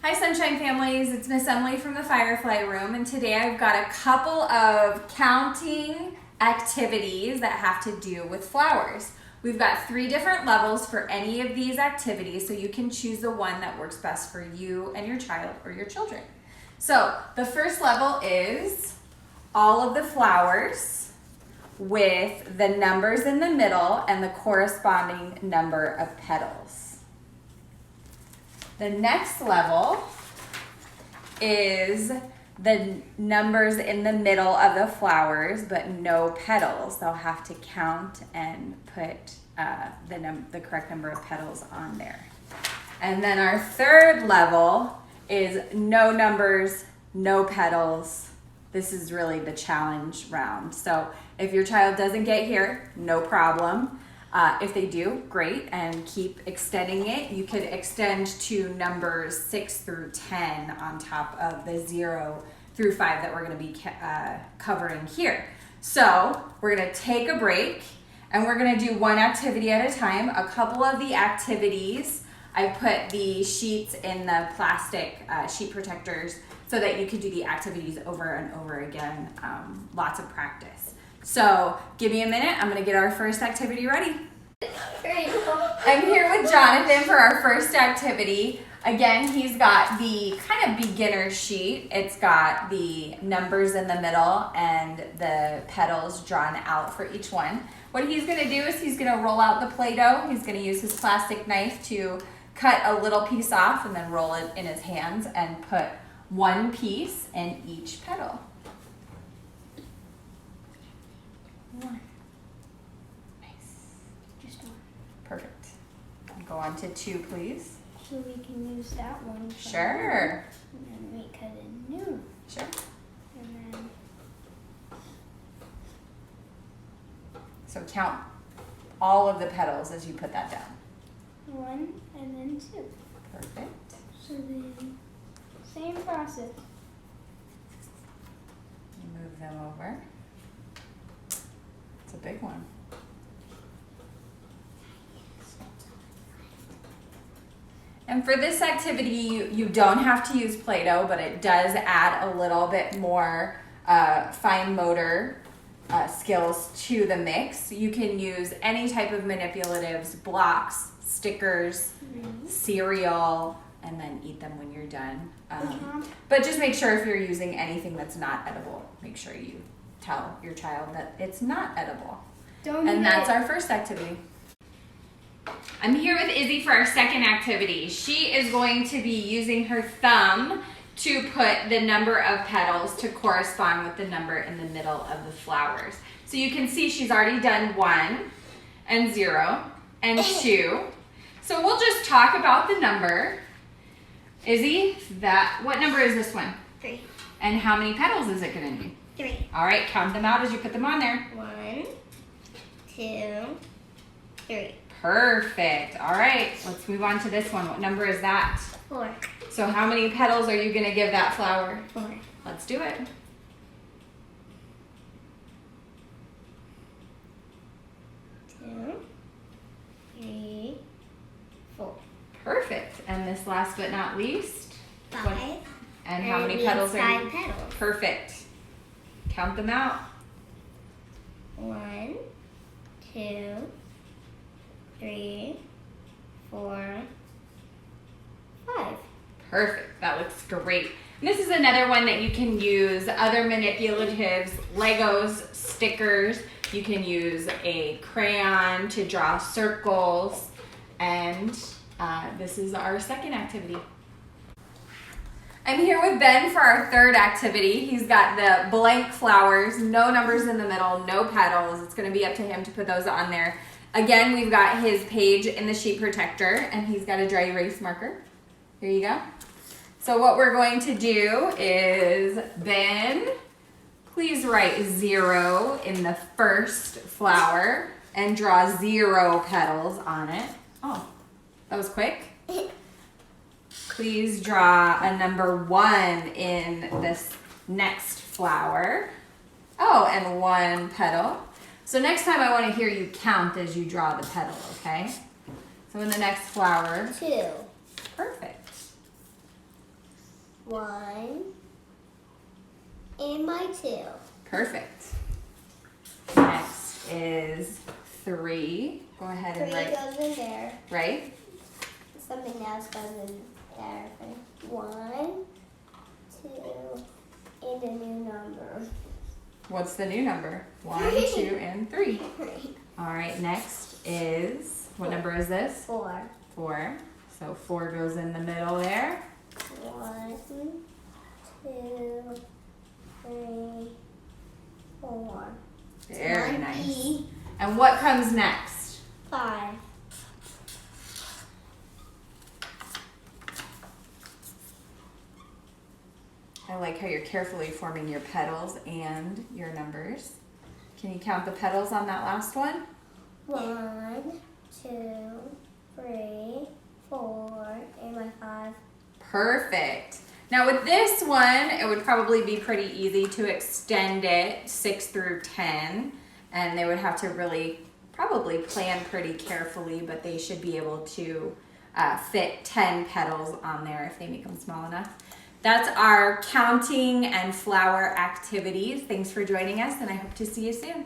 Hi Sunshine Families, it's Miss Emily from the Firefly Room, and today I've got a couple of counting activities that have to do with flowers. We've got 3 different levels for any of these activities, so you can choose the one that works best for you and your child or your children. So the first level is all of the flowers with the numbers in the middle and the corresponding number of petals. The next level is the numbers in the middle of the flowers, but no petals. They'll have to count and put the correct number of petals on there. And then our third level is no numbers, no petals. This is really the challenge round. So if your child doesn't get here, no problem. If they do, great, and keep extending it. You could extend to numbers 6 through 10 on top of the 0 through 5 that we're going to be covering here. So we're going to take a break, and we're going to do one activity at a time. A couple of the activities, I put the sheets in the plastic sheet protectors so that you could do the activities over and over again. Lots of practice. So give me a minute. I'm going to get our first activity ready. I'm here with Jonathan for our first activity. Again, he's got the kind of beginner sheet. It's got the numbers in the middle and the petals drawn out for each one. What he's going to do is he's going to roll out the Play-Doh. He's going to use his plastic knife to cut a little piece off and then roll it in his hands and put one piece in each petal. One. Nice. Just one. Perfect. Go on to 2, please. So we can use that one. Sure. And then we cut a new. Sure. And then. So count all of the petals as you put that down. 1 and then 2. Perfect. So then, same process. Move them over. It's a big one. And for this activity, you don't have to use Play-Doh, but it does add a little bit more fine motor skills to the mix. You can use any type of manipulatives, blocks, stickers, cereal, and then eat them when you're done. But just make sure if you're using anything that's not edible, make sure you tell your child that it's not edible. And that's our first activity. I'm here with Izzy for our second activity. She is going to be using her thumb to put the number of petals to correspond with the number in the middle of the flowers. So you can see she's already done 1 and 0 and 2. So we'll just talk about the number. Izzy, what number is this one? 3. And how many petals is it going to be? 3. All right, count them out as you put them on there. 1, 2, 3. Perfect. All right, let's move on to this one. What number is that? 4. So how many petals are you going to give that flower? 4. Let's do it. 2, 3, 4. Perfect. And this last but not least? 5. And how many petals are you? 5 petals. Perfect. Count them out. 1, 2, 3, 4, 5. Perfect. That looks great. And this is another one that you can use other manipulatives, Legos, stickers. You can use a crayon to draw circles. And this is our second activity. I'm here with Ben for our third activity. He's got the blank flowers, no numbers in the middle, no petals. It's going to be up to him to put those on there. Again, we've got his page in the sheet protector, and he's got a dry erase marker. Here you go. So what we're going to do is, Ben, please write 0 in the first flower and draw 0 petals on it. Oh, that was quick. Please draw a number 1 in this next flower. Oh, and 1 petal. So next time I want to hear you count as you draw the petal, okay? So in the next flower. 2. Perfect. 1 and my 2. Perfect. Next is 3. Go ahead 3 and write, goes in there. right? Something else goes in there. 1, 2, and a new number. What's the new number? 1, 2, and 3. All right, next is, what number is this? 4. 4. So 4 goes in the middle there. 1, 2, 3, 4. Very 1 nice. E, And what comes next? 5. I like how you're carefully forming your petals and your numbers. Can you count the petals on that last one? 1, 2, 3, 4, and my 5. Perfect. Now with this one, it would probably be pretty easy to extend it 6 through 10, and they would have to really probably plan pretty carefully, but they should be able to fit 10 petals on there if they make them small enough. That's our counting and flower activities. Thanks for joining us, and I hope to see you soon.